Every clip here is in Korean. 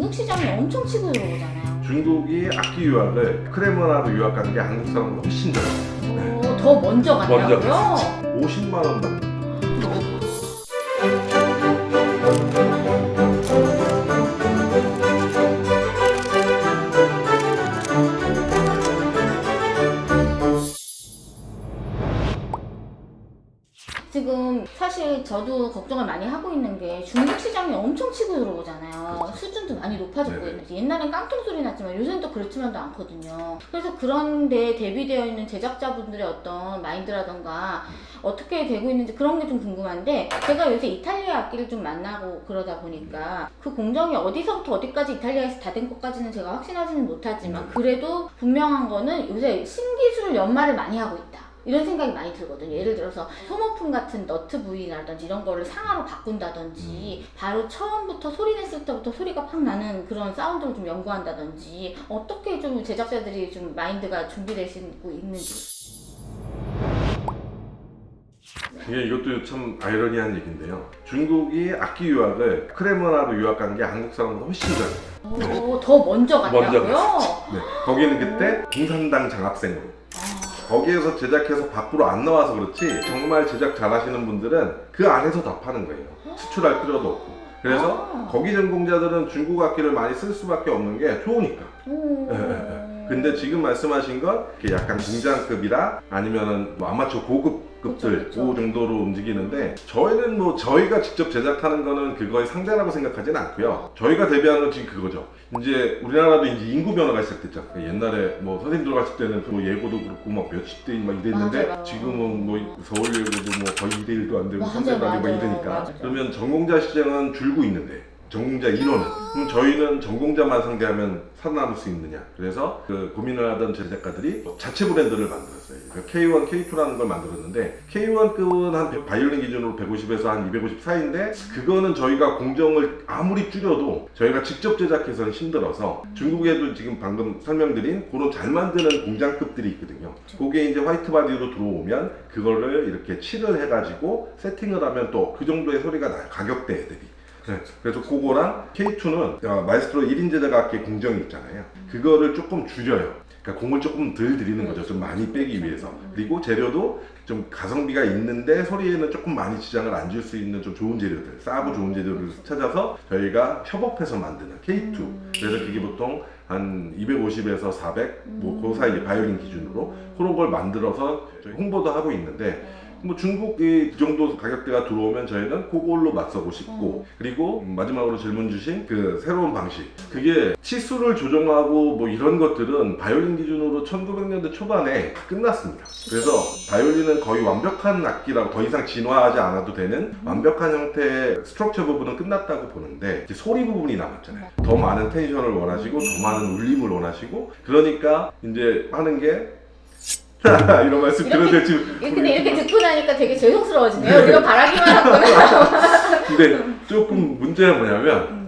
중국 시장이 엄청 치고 들어오잖아요. 중국이 악기 유학을 크레모나로 유학한 게 한국 사람보다 훨씬 전에. 더 먼저 먼저 갔다고요? 50만 원 받는. 지금 사실 저도 걱정을 많이 하고 있는 게 중국 시장이 엄청 치고 들어오잖아요. 그렇죠. 수준도 많이 높아지고 네네. 있는지 옛날엔 깡통 소리 났지만 요새는 또 그렇지만도 않거든요. 그래서 그런데 대비되어 있는 제작자분들의 어떤 마인드라던가 어떻게 되고 있는지 그런 게 좀 궁금한데, 제가 요새 이탈리아 악기를 좀 만나고 그러다 보니까 그 공정이 어디서부터 어디까지 이탈리아에서 다 된 것까지는 제가 확신하지는 못하지만 그래도 분명한 거는 요새 신기술 연마를 많이 하고 있다, 이런 생각이 많이 들거든요. 예를 들어서 소모품 같은 너트 부위라든지 이런 거를 상하로 바꾼다든지, 바로 처음부터 소리 냈을 때부터 소리가 팍 나는 그런 사운드를 좀 연구한다든지, 어떻게 좀 제작자들이 좀 마인드가 준비되시고 있는지. 이것도 참 아이러니한 얘기인데요. 중국이 악기 유학을 크레모나로 유학한 게 한국 사람보다 훨씬 전에. 더 먼저 갔다고요? 먼저 갔었죠. 네. 거기는 그때 공산당 장학생으로. 거기에서 제작해서 밖으로 안 나와서 그렇지, 정말 제작 잘하시는 분들은 그 안에서 다 파는 거예요. 수출할 필요도 없고. 그래서 거기 전공자들은 중국 악기를 많이 쓸 수밖에 없는 게 좋으니까. 근데 지금 말씀하신 건 약간 공장급이라 아니면은 뭐 아마추어 고급급들 그쵸. 그 정도로 움직이는데, 저희는 뭐 저희가 직접 제작하는 거는 그거의 상대라고 생각하지는 않고요. 저희가 대비하는 건 지금 그거죠. 이제 우리나라도 이제 인구 변화가 시작됐잖아요. 옛날에 뭐 선생님 들어갔을 때는 그 뭐 예고도 그렇고 막 몇십 대 막 이랬는데, 맞아요. 지금은 뭐 서울 예고도 뭐 거의 2대 1도 안 되고 맞아요, 3대 1도 안 되고 막 맞아요. 이러니까. 맞아요. 그러면 전공자 시장은 줄고 있는데, 전공자 인원은, 그럼 저희는 전공자만 상대하면 살아남을 수 있느냐. 그래서 그 고민을 하던 제작가들이 자체 브랜드를 만들었어요. 그러니까 K1, K2라는 걸 만들었는데, K1급은 한 바이올린 기준으로 150에서 한 250 사이인데, 그거는 저희가 공정을 아무리 줄여도 저희가 직접 제작해서는 힘들어서, 중국에도 지금 방금 설명드린 그런 잘 만드는 공장급들이 있거든요. 그게 이제 화이트 바디로 들어오면 그거를 이렇게 칠을 해가지고 세팅을 하면 또 그 정도의 소리가 나요. 가격대에 대비. 네, 그래서 그거랑 K2는 마에스트로 1인 제작 악기 공정이 있잖아요. 그거를 조금 줄여요. 그러니까 공을 조금 덜 들이는 거죠. 좀 많이 빼기 위해서. 그리고 재료도 좀 가성비가 있는데 소리에는 조금 많이 지장을 안 줄 수 있는 좀 좋은 재료들, 싸고 좋은 재료를 찾아서 저희가 협업해서 만드는 K2. 그래서 그게 보통 한 250에서 400, 뭐 그 사이 바이올린 기준으로 그런 걸 만들어서 저희 홍보도 하고 있는데, 뭐 중국이 그 정도 가격대가 들어오면 저희는 그걸로 맞서고 싶고, 그리고 마지막으로 질문 주신 그 새로운 방식, 그게 치수를 조정하고 뭐 이런 것들은 바이올린 기준으로 1900년대 초반에 다 끝났습니다. 그래서 바이올린은 거의 완벽한 악기라고, 더 이상 진화하지 않아도 되는 완벽한 형태의 스트럭처 부분은 끝났다고 보는데, 이제 소리 부분이 남았잖아요. 더 많은 텐션을 원하시고 더 많은 울림을 원하시고, 그러니까 이제 하는 게 이런 말씀 드려도 될지. 근데 이렇게 듣고 나니까 되게 죄송스러워지네요. 우리가 바라기만 하구나. 근데 조금 문제는 뭐냐면,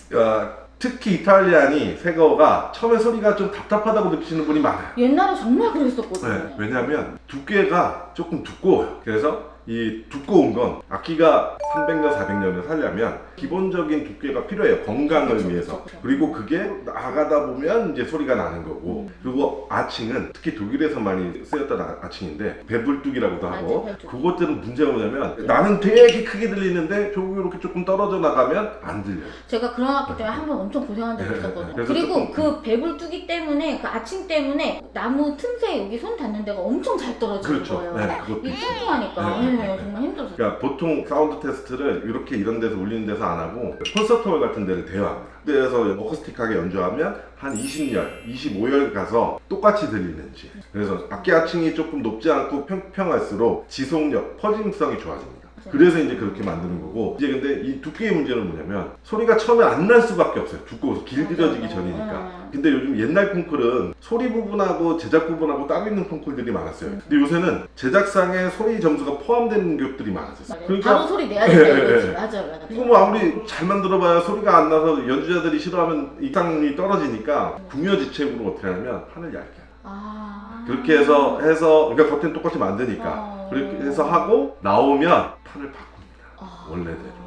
특히 이탈리안이 새거가 처음에 소리가 좀 답답하다고 느끼시는 분이 많아요. 옛날에 정말 그랬었거든요. 네, 왜냐면 두께가 조금 두꺼워요. 그래서 이 두꺼운 건 악기가 300년, 400년을 살려면 기본적인 두께가 필요해요. 건강을 그쵸, 위해서. 그쵸. 그리고 그게 나가다 보면 이제 소리가 나는 거고. 그리고 아칭은 특히 독일에서 많이 쓰였던 아칭인데, 배불뚝이라고도 하고, 배불뚝. 그것들은 문제가 뭐냐면 나는 되게 크게 들리는데 저기 이렇게 조금 떨어져 나가면 안 들려요. 제가 그런 악기 때문에 한 번 엄청 고생한 적이 있었거든요. 그래서 그리고 조금- 그 배불뚝이 때문에, 그 아칭 때문에 나무 틈새 여기 손 닿는 데가 엄청 잘 떨어지는 그렇죠. 거예요. 네, 그것도 이게 있어요. 뚱뚱하니까. 네. 네, 정말 힘들었어요. 그러니까 보통 사운드 테스트를 이렇게 이런 데서 울리는 데서 안 하고 콘서트 홀 같은 데를 대여합니다. 그래서 어쿠스틱하게 연주하면 한 20열, 25열 가서 똑같이 들리는지. 그래서 악기 아칭이 조금 높지 않고 평평할수록 지속력, 퍼짐성이 좋아집니다. 그래서 이제 그렇게 만드는 거고, 이제 근데 이 두께의 문제는 뭐냐면 소리가 처음에 안 날 수밖에 없어요. 두꺼워서 길들여지기 전이니까. 근데 요즘 옛날 콩쿨은 소리 부분하고 제작 부분하고 따로 있는 콩쿨들이 많았어요. 근데 요새는 제작상에 소리 점수가 포함되는 것들이 많았어요. 바로 소리 내야 된다 이거지. 네. 맞아요. 이거 뭐 아무리 잘 만들어봐야 소리가 안 나서 연주자들이 싫어하면 이상이 떨어지니까 궁여지책으로 어떻게 하냐면 판을 얇게 하는. 그렇게 해서 그러니까 겉엔 똑같이 만드니까 그렇게 해서 하고 나오면 판을 바꿉니다. 원래대로.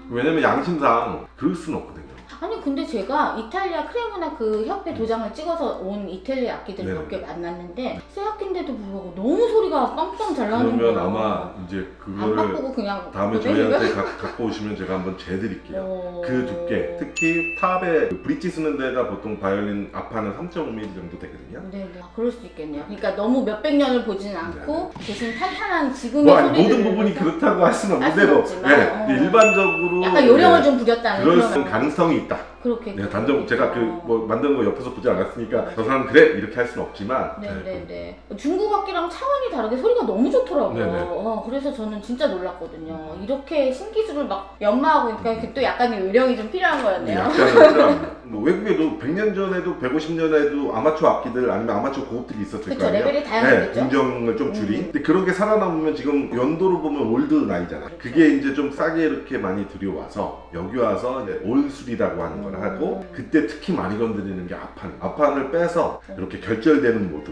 왜냐면 양심상 그럴 수는 없거든요. 아니 근데 제가 이탈리아 크레모나 그 협회 도장을 찍어서 온 이탈리아 악기들 몇 개 만났는데 새 악기인데도 불구하고 너무 소리가 빵빵 잘 나는 거예요. 그러면 아마 이제 안 바꾸고 그거를 그냥 다음에 저희한테 갖고 오시면 제가 한번 재드릴게요. 그 두께, 특히 탑에 그 브릿지 쓰는 데가 보통 바이올린 앞판은 3.5mm 정도 되거든요. 네네. 그럴 수 있겠네요. 그러니까 너무 몇백 년을 보지는 않고 대신 탄탄한 지금의 뭐 소리를 모든 부분이 내면서 그렇다고 할 수는 할 없는데 수는 뭐 없지만, 네, 일반적으로 약간 요령을 네, 좀 부렸다는 그럴 그런 가능성이 있다. 그렇게 네, 단정 제가 그 뭐 만드는 거 옆에서 보지 않았으니까 저 사람 그래 이렇게 할 수는 없지만 네네네. 중국 악기랑 차원이 다르게 소리가 너무 좋더라고요. 네네. 그래서 저는 진짜 놀랐거든요. 이렇게 신기술을 막 연마하고 있으니까 그게 또 약간의 요령이 좀 필요한 거였네요. 약간은 필요합니다. 뭐 외국에도 100년 전에도 150년에도 아마추어 악기들 아니면 아마추어 고급들이 있었을 그쵸, 거 아니에요. 레벨이 다양하겠죠. 네, 공정을 좀 줄인. 근데 그런 게 살아남으면 지금 연도로 보면 올드 나이잖아. 그렇죠. 그게 이제 좀 싸게 이렇게 많이 들여와서 여기 와서 이제 올술이라고 하는 걸 하고 그때 특히 많이 건드리는 게 앞판을 빼서 이렇게 결절되는 모드.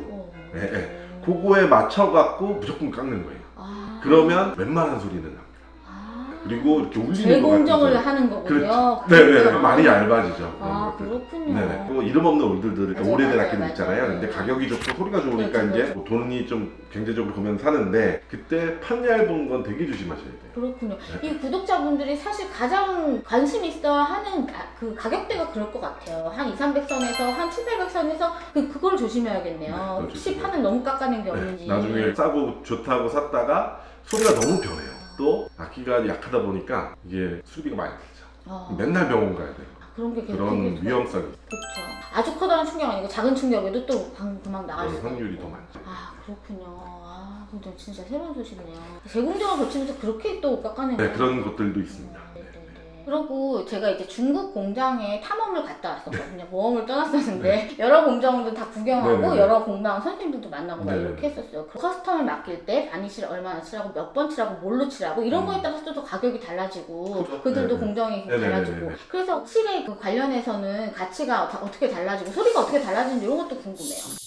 예, 예. 그거에 맞춰갖고 무조건 깎는 거예요. 그러면 웬만한 소리는 납니다. 그리고 이렇게 울리는 거 재공정을 같은 하는 거군요. 그렇죠. 네네 많이 얇아지죠. 그렇군요. 네네. 뭐 이름 없는 올들들 이렇게 맞아요, 오래된 맞아요, 악기들 맞아요. 있잖아요. 근데 가격이 좋고 소리가 좋으니까 그렇죠, 이제 그렇죠. 뭐 돈이 좀 경제적으로 보면 사는데 그때 판 얇은 건 되게 조심하셔야 돼요. 그렇군요. 네. 이 구독자분들이 사실 가장 관심 있어 하는 그 가격대가 그럴 것 같아요. 한 200~300선에서 한 700~800선에서 그걸 조심해야겠네요. 네, 그걸 혹시 조심해야 판을 너무 깎아낸 게 네, 없는지. 나중에 싸고 좋다고 샀다가 소리가 너무 변해요. 또 악기가 약하다 보니까 이게 수리비가 많이 들죠. 맨날 병원 가야 돼요. 그런 게 계속 그런 생길 수가 위험성이 있어요. 그렇죠. 아주 커다란 충격 아니고 작은 충격에도 또 금방 나갈 그런 수가 확률이 있고. 더 많죠. 그렇군요. 근데 진짜 새로운 소식이네요. 재공정을 거치면서 그렇게 또 깎아내는 네, 그런 것들도 있습니다. 그리고 제가 이제 중국 공장에 탐험을 갔다 왔었거든요. 모험을 떠났었는데 여러 공장도 다 구경하고 네네네. 여러 공방 선생님들도 만나고 막 네네네. 이렇게 했었어요. 그 커스텀을 맡길 때 바니쉬를 얼마나 칠하고 몇 번 칠하고 뭘로 칠하고 이런 거에 따라서 또 가격이 달라지고 그죠. 그들도 네네. 공정이 네네네네. 달라지고 그래서 칠에 그 관련해서는 가치가 어떻게 달라지고 소리가 어떻게 달라지는지 이런 것도 궁금해요.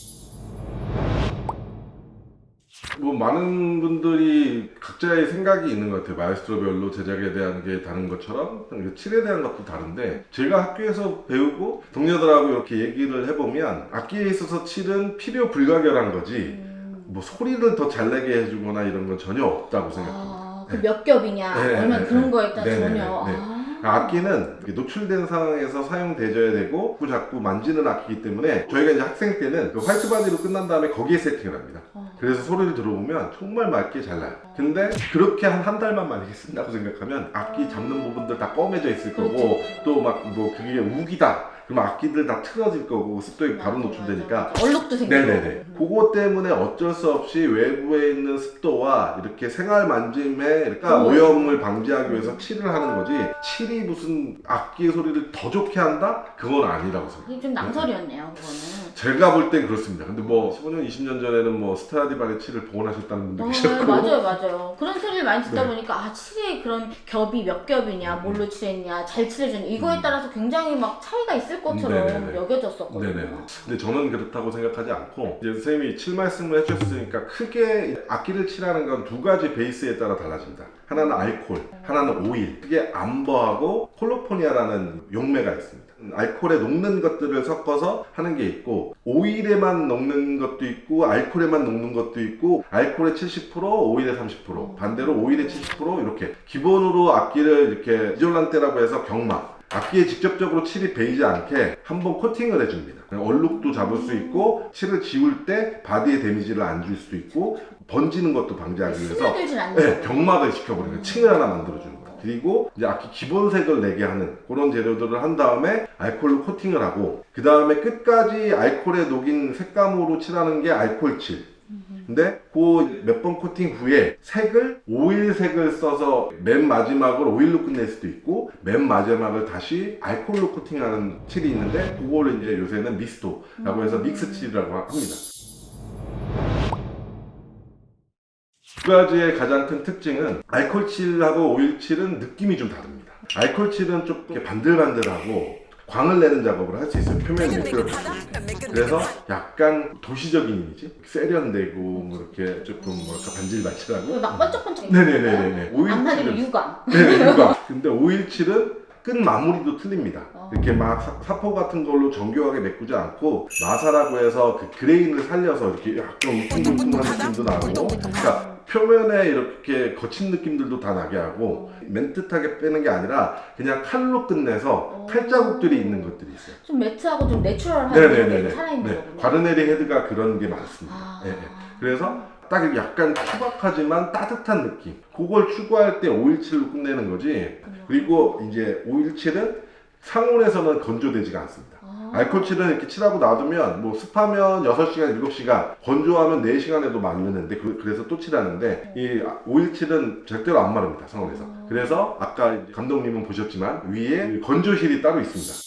뭐 많은 분들이 각자의 생각이 있는 것 같아요. 마에스트로별로 제작에 대한 게 다른 것처럼 칠에 대한 것도 다른데 제가 학교에서 배우고 동료들하고 이렇게 얘기를 해보면 악기에 있어서 칠은 필요 불가결한 거지 뭐 소리를 더 잘 내게 해주거나 이런 건 전혀 없다고 생각합니다. 그 몇 겹이냐 네, 얼마나 네, 그런 네. 거에 따라 네, 네, 전혀 네, 네. 악기는 노출된 상황에서 사용되져야 되고 자꾸 만지는 악기이기 때문에 저희가 이제 학생 때는 그 화이트 바디로 끝난 다음에 거기에 세팅을 합니다. 그래서 소리를 들어보면 정말 맑게 잘 나요. 근데 그렇게 한 달만 만약에 쓴다고 생각하면 악기 잡는 부분들 다 검해져 있을 거고 또 막 뭐 그게 우기다 그럼 악기들 다 틀어질 거고 습도에 바로 노출되니까 얼룩도 생기고 네네네. 그거 때문에 어쩔 수 없이 외부에 있는 습도와 이렇게 생활 만짐에 그러니까 오염을 방지하기 위해서 칠을 하는 거지 칠이 무슨 악기의 소리를 더 좋게 한다? 그건 아니라고 생각해요. 좀 낭설이었네요 그거는. 제가 볼 땐 그렇습니다. 근데 뭐 15년, 20년 전에는 뭐 스트라디바리 칠을 복원하셨다는 분도 계셨고 맞아요. 그런 소리를 많이 듣다 네. 보니까 칠의 그런 겹이 몇 겹이냐, 뭘로 칠했냐, 잘 칠해주냐 이거에 따라서 굉장히 막 차이가 있을 것처럼 네네네. 여겨졌었거든요. 네네. 근데 저는 그렇다고 생각하지 않고 이제 선생님이 칠 말씀을 해주셨으니까 크게 악기를 칠하는 건 두 가지 베이스에 따라 달라집니다. 하나는 알코올, 하나는 오일. 그게 암버하고 콜로포니아라는 용매가 있습니다. 알코올에 녹는 것들을 섞어서 하는 게 있고 오일에만 녹는 것도 있고 알코올에만 녹는 것도 있고 알코올에 70% 오일에 30% 반대로 오일에 70% 이렇게 기본으로 악기를 이렇게 이졸란테라고 해서 경막 악기에 직접적으로 칠이 베이지 않게 한번 코팅을 해줍니다. 얼룩도 잡을 수 있고 칠을 지울 때 바디에 데미지를 안 줄 수도 있고 번지는 것도 방지하기 위해서 스며들진 않는 네, 거군요. 경막을 시켜버리는 거예요. 층을 하나 만들어주는 거예요. 그리고 이제 악기 기본색을 내게 하는 그런 재료들을 한 다음에 알코올로 코팅을 하고 그 다음에 끝까지 알코올에 녹인 색감으로 칠하는 게 알코올 칠. 근데 그 몇 번 코팅 후에 색을 오일색을 써서 맨 마지막으로 오일로 끝낼 수도 있고 맨 마지막을 다시 알코올로 코팅하는 칠이 있는데 그거를 이제 요새는 미스토라고 해서 믹스 칠이라고 합니다. 두 가지의 가장 큰 특징은 알코올 칠하고 오일 칠은 느낌이 좀 다릅니다. 알코올 칠은 좀 이렇게 반들반들하고 광을 내는 작업을 할 수 있어요. 표면이 미끄러질 수 있게. 그래서 약간 도시적인 이미지? 세련되고 뭐 이렇게 조금 뭐랄까 반질반질하고 막 번쩍번쩍 네네네네. 오일 한마디로 칠은 유감. 네네 유감. 근데 오일 칠은 끈 마무리도 틀립니다. 이렇게 막 사포 같은 걸로 정교하게 메꾸지 않고 나사라고 해서 그 그레인을 살려서 이렇게 약간 울퉁불퉁한 느낌도 나고, 그러니까 표면에 이렇게 거친 느낌들도 다 나게 하고 맨뜻하게 빼는 게 아니라 그냥 칼로 끝내서 칼자국들이 있는 것들이 있어요. 좀 매트하고 좀 내추럴한 느낌이 살아있는 거군요. 과르네리 헤드가 그런 게 많습니다. 아. 네, 네. 그래서 딱 약간 투박하지만 따뜻한 느낌, 그걸 추구할 때 517로 끝내는 거지. 그리고 이제 517은 상온에서는 건조되지가 않습니다. 알코올칠은 이렇게 칠하고 놔두면 뭐 습하면 6시간, 7시간, 건조하면 4시간에도 마르는데 그래서 또 칠하는데 이 517은 절대로 안 마릅니다, 상온에서. 그래서 아까 이제 감독님은 보셨지만 위에 건조실이 따로 있습니다.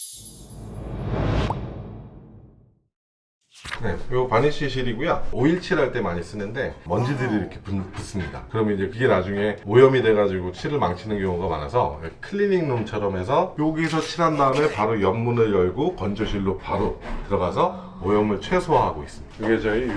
네, 요 바니쉬실이고요. 517 할 때 많이 쓰는데 먼지들이 이렇게 붙습니다. 그러면 이제 그게 나중에 오염이 돼가지고 칠을 망치는 경우가 많아서 클리닝 룸처럼 해서 여기서 칠한 다음에 바로 옆문을 열고 건조실로 바로 들어가서 오염을 최소화하고 있습니다. 이게 저희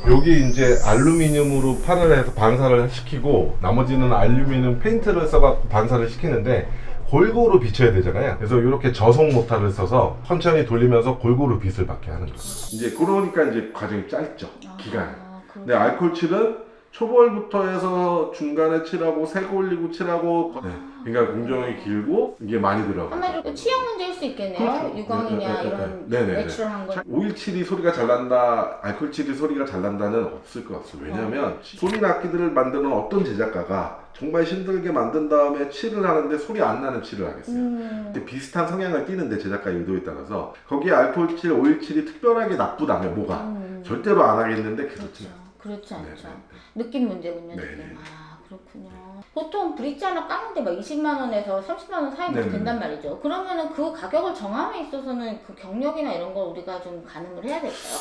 여기 이제 알루미늄으로 판을 해서 반사를 시키고 나머지는 알루미늄 페인트를 써갖고 반사를 시키는데 골고루 비춰야 되잖아요. 그래서 이렇게 저속 모타를 써서 천천히 돌리면서 골고루 빛을 받게 하는 거예요. 이제 그러니까 이제 과정이 짧죠. 기간이. 근데 알코올칠은 초벌부터 해서 중간에 칠하고 색 올리고 칠하고 그러니까 공정이 길고 이게 많이 들어가요. 한마디로 취향 문제일 수 있겠네요. 그렇죠. 유광이냐 이런 내추럴한 거. 517이 소리가 잘 난다, 알코올칠이 소리가 잘 난다는 없을 것 같아요. 왜냐면 소리 악기들을 만드는 어떤 제작가가 정말 힘들게 만든 다음에 칠을 하는데 소리 안 나는 칠을 하겠어요. 근데 비슷한 성향을 띠는데 제작가의 의도에 따라서 거기에 알코올칠, 517이 특별하게 나쁘다면 뭐가 절대로 안 하겠는데 그렇지 않아요. 그렇지 않죠. 느낌 문제군요. 느낌. 아 그렇군요. 보통 브릿지 하나 까는데 막 20만 원에서 30만 원 사이면 된단 말이죠. 그러면은 그 가격을 정함에 있어서는 그 경력이나 이런 걸 우리가 좀 가늠을 해야 될까요?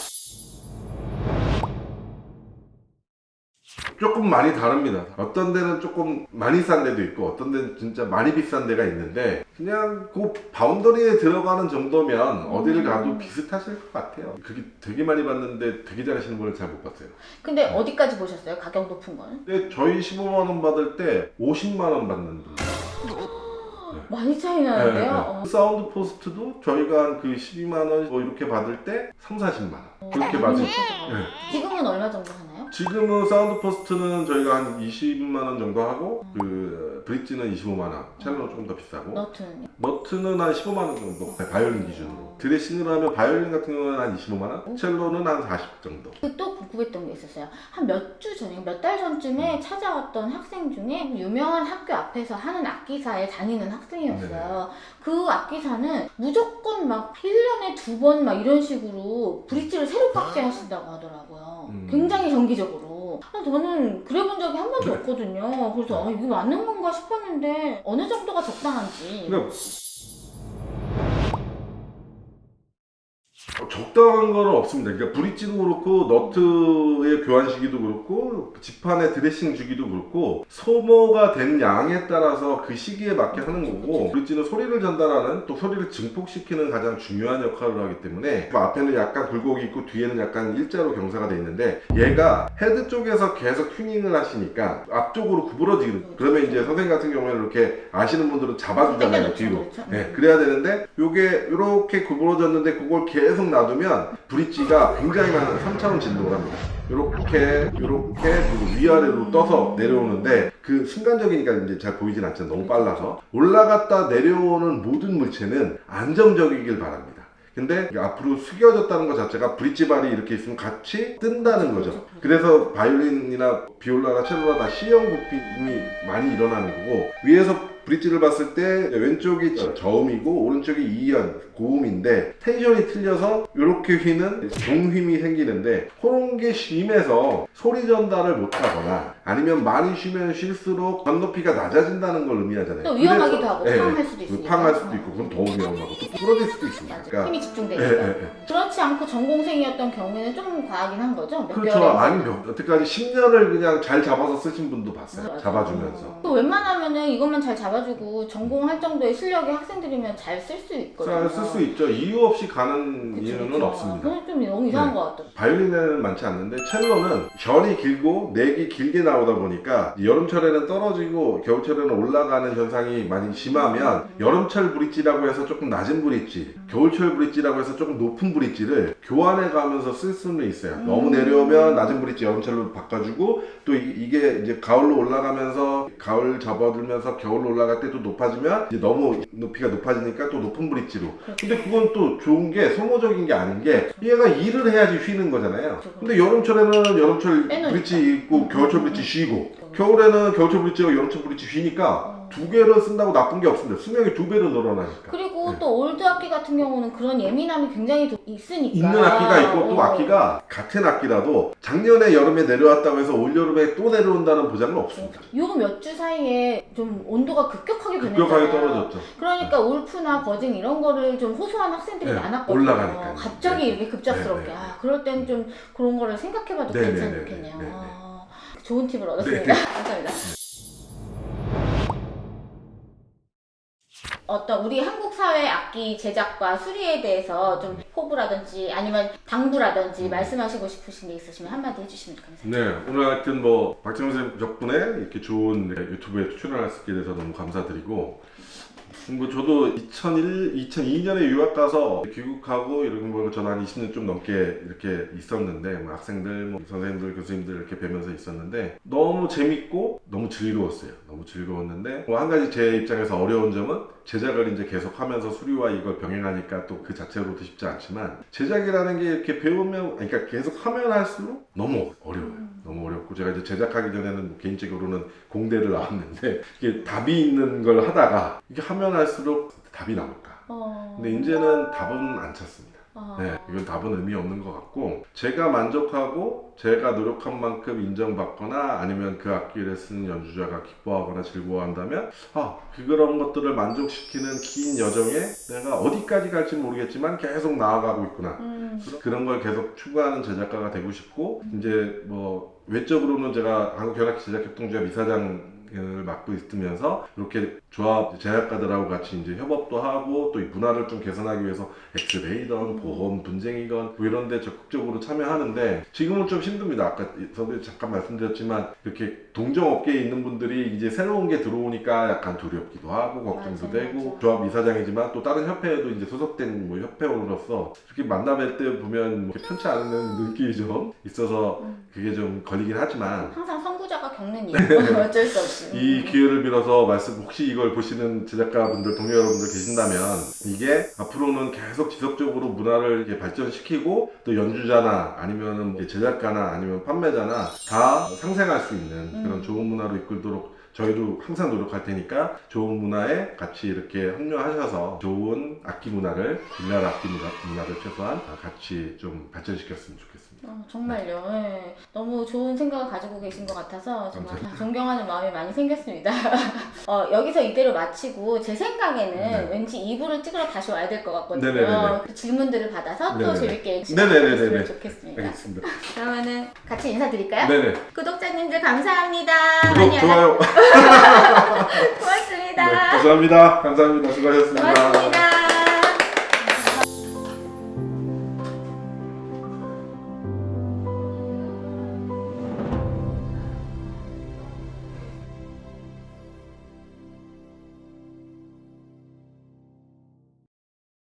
조금 많이 다릅니다. 어떤 데는 조금 많이 싼 데도 있고 어떤 데는 진짜 많이 비싼 데가 있는데 그냥 그 바운더리에 들어가는 정도면 어디를 가도 비슷하실 것 같아요. 그게 되게 많이 봤는데 되게 잘하시는 분을 잘 못 봤어요. 근데 어디까지 보셨어요? 가격 높은 거는? 근데 저희 15만 원 받을 때 50만 원 받는 분들. 많이 차이 나는데요? 사운드 포스트도 저희가 한 그 12만 원 뭐 이렇게 받을 때 3, 40만 원 그렇게 받으죠. 지금은 얼마 정도 하나요? 지금은 사운드 포스트는 저희가 한 20만 원 정도 하고 그 브릿지는 25만 원, 첼로는 조금 더 비싸고 너트는요? 너트는 한 15만 원 정도, 바이올린 기준으로. 드레싱을 하면 바이올린 같은 경우는 한 25만 원, 첼로는 한 40 정도. 또 궁금했던 게 있었어요. 한 몇 주 전에, 몇 달 전쯤에 찾아왔던 학생 중에 유명한 학교 앞에서 하는 악기사에 다니는 학생이었어요. 그 악기사는 무조건 막 1년에 2번 막 이런 식으로 브릿지를 새로 박제하신다고 하더라고요. 굉장히 정기적으로. 저는 그래 본 적이 한 번도 없거든요. 그래서 이게 맞는 건가 싶었는데 어느 정도가 적당한지. 적당한 거는 없습니다. 그러니까 브릿지도 그렇고 너트의 교환 시기도 그렇고 지판의 드레싱 주기도 그렇고 소모가 된 양에 따라서 그 시기에 맞게 하는 거고, 브릿지는 소리를 전달하는 또 소리를 증폭시키는 가장 중요한 역할을 하기 때문에 앞에는 약간 굴곡이 있고 뒤에는 약간 일자로 경사가 돼 있는데 얘가 헤드 쪽에서 계속 튜닝을 하시니까 앞쪽으로 구부러지거든요. 그러면 이제 선생님 같은 경우에는 이렇게 아시는 분들은 잡아주잖아요, 뒤로. 그래야 되는데 요게 이렇게 구부러졌는데 그걸 계속 놔두면 브릿지가 굉장히 많은 3차원 진동을 합니다. 이렇게 그리고 위아래로 떠서 내려오는데 그 순간적이니까 이제 잘 보이진 않잖아요. 너무 빨라서. 올라갔다 내려오는 모든 물체는 안정적이길 바랍니다. 근데 앞으로 숙여졌다는 것 자체가 브릿지 발이 이렇게 있으면 같이 뜬다는 거죠. 그래서 바이올린이나 비올라나 첼로나 다 C형 부품이 많이 일어나는 거고, 위에서 브릿지를 봤을 때 왼쪽이 저음이고 오른쪽이 2연 고음인데 텐션이 틀려서 이렇게 휘는 종힘이 생기는데, 그런 게 심해서 소리 전달을 못하거나 아니면 많이 쉬면 쉴수록 전높이가 낮아진다는 걸 의미하잖아요. 또 위험하기도 하고 팡할 수도 있으니까. 팡할 수도 있고 그럼 더 위험하고 또 부러질 수도 있습니다. 그러니까 힘이 집중되니까. 그렇지 않고 전공생이었던 경우에는 좀 과하긴 한 거죠? 그렇죠. 아니 여태까지 10년을 그냥 잘 잡아서 쓰신 분도 봤어요. 잡아주면서. 또 웬만하면은 이것만 잘 잡아주고 전공할 정도의 실력의 학생들이면 잘 쓸 수 있거든요. 잘 쓸 수 있죠. 이유 없이 가는 이유는 없습니다. 그건 좀 너무 이상한 것 같아요. 바이올린에는 많지 않는데 첼로는 결이 길고 넥이 길게 나오다 보니까 여름철에는 떨어지고 겨울철에는 올라가는 현상이 많이 심하면 여름철 브릿지라고 해서 조금 낮은 브릿지, 겨울철 브릿지라고 해서 조금 높은 브릿지를 교환해 가면서 쓸 수는 있어요. 너무 내려오면 낮은 브릿지 여름철로 바꿔주고 또 이게 이제 가을로 올라가면서 가을 접어들면서 겨울로 올라갈 때 또 높아지면 이제 너무 높이가 높아지니까 또 높은 브릿지로. 근데 그건 또 좋은 게 소모적인 게 아닌 게 얘가 일을 해야지 쉬는 거잖아요. 근데 여름철에는 여름철 브릿지 입고 겨울철 브릿지 쉬고 겨울에는 겨울철 브릿지와 여름철 브릿지 쉬니까 두 개를 쓴다고 나쁜 게 없습니다. 수명이 2배로 늘어나니까. 그리고 또 올드 악기 같은 경우는 그런 예민함이 굉장히 있으니까. 있는 악기가 있고 또 악기가 같은 악기라도 작년에 여름에 내려왔다고 해서 올 여름에 또 내려온다는 보장은 없습니다. 요 몇 주 사이에 좀 온도가 급격하게 변했잖아요. 급격하게 떨어졌죠. 그러니까 울프나 버징 이런 거를 좀 호소하는 학생들이 네, 많았거든요. 올라가니까요. 갑자기 네. 이렇게 급작스럽게. 네, 네. 그럴 땐 좀 그런 거를 생각해봐도 네, 괜찮겠네요. 네, 네, 네, 네. 좋은 팁을 얻었습니다. 감사합니다. 어떤 우리 한국 사회 악기 제작과 수리에 대해서 좀 포부라든지 아니면 당부라든지 말씀하시고 싶으신 게 있으시면 한마디 해주시면 감사합니다. 네, 오늘 하여튼 뭐 박정훈 선생님 덕분에 이렇게 좋은 유튜브에 출연할 수 있게 돼서 너무 감사드리고 뭐 저도 2002년에 유학 가서 귀국하고 이런 거 저는 한 20년 좀 넘게 이렇게 있었는데 뭐 학생들, 뭐 선생님들, 교수님들 이렇게 뵈면서 있었는데 너무 재밌고 너무 즐거웠어요. 너무 즐거웠는데 뭐 한 가지 제 입장에서 어려운 점은 제작을 이제 계속 하면서 수리와 이걸 병행하니까 또 그 자체로도 쉽지 않지만 제작이라는 게 이렇게 배우면 그러니까 계속 하면 할수록 너무 어려워요. 너무 어렵고 제가 이제 제작하기 전에는 뭐 개인적으로는 공대를 나왔는데 이게 답이 있는 걸 하다가 이게 하면 할수록 답이 나올까. 근데 이제는 답은 안 찾습니다. 네, 이건 답은 의미 없는 것 같고 제가 만족하고 제가 노력한 만큼 인정받거나 아니면 그 악기를 쓰는 연주자가 기뻐하거나 즐거워한다면 그런 것들을 만족시키는 긴 여정에 내가 어디까지 갈지 모르겠지만 계속 나아가고 있구나. 그런 걸 계속 추구하는 제작가가 되고 싶고 이제 뭐 외적으로는 제가 한국현악기 제작협동조합 이사장을 맡고 있으면서 이렇게 조합 제작가들하고 같이 이제 협업도 하고 또 이 문화를 좀 개선하기 위해서 엑스레이든 보험 분쟁이건 뭐 이런 데 적극적으로 참여하는데 지금은 좀 힘듭니다. 아까 저도 잠깐 말씀드렸지만 이렇게 동종업계에 있는 분들이 이제 새로운 게 들어오니까 약간 두렵기도 하고 걱정도 되고 조합 이사장이지만 또 다른 협회에도 이제 소속된 뭐 협회원으로서 이렇게 만나뵐 때 보면 뭐 편치 않은 느낌이 좀 있어서 그게 좀 걸리긴 하지만 항상 선구자가 겪는 일 어쩔 수 없이 이 기회를 빌어서 혹시 이걸 보시는 제작가분들, 동료 여러분들 계신다면 이게 앞으로는 계속 지속적으로 문화를 이렇게 발전시키고 또 연주자나 아니면은 뭐 제작가나 아니면 판매자나 다 상생할 수 있는 그런 좋은 문화로 이끌도록 저희도 항상 노력할 테니까 좋은 문화에 같이 이렇게 합류하셔서 좋은 악기 문화를, 우리나라 악기 문화를 최소한 같이 좀 발전시켰으면 좋겠습니다. 정말요. 네. 너무 좋은 생각을 가지고 계신 것 같아서 정말 존경하는 마음이 많이 생겼습니다. 여기서 이대로 마치고 제 생각에는 왠지 2부를 찍으러 다시 와야 될 것 같거든요. 네네네네. 그 질문들을 받아서 또 네네네. 재밌게 네네네네. 했으면 좋겠습니다. 알겠습니다. 그러면은 같이 인사드릴까요? 네네. 구독자님들 감사합니다. 구독, 좋아요. 고맙습니다. 네, 감사합니다. 감사합니다. 수고하셨습니다. 고맙습니다.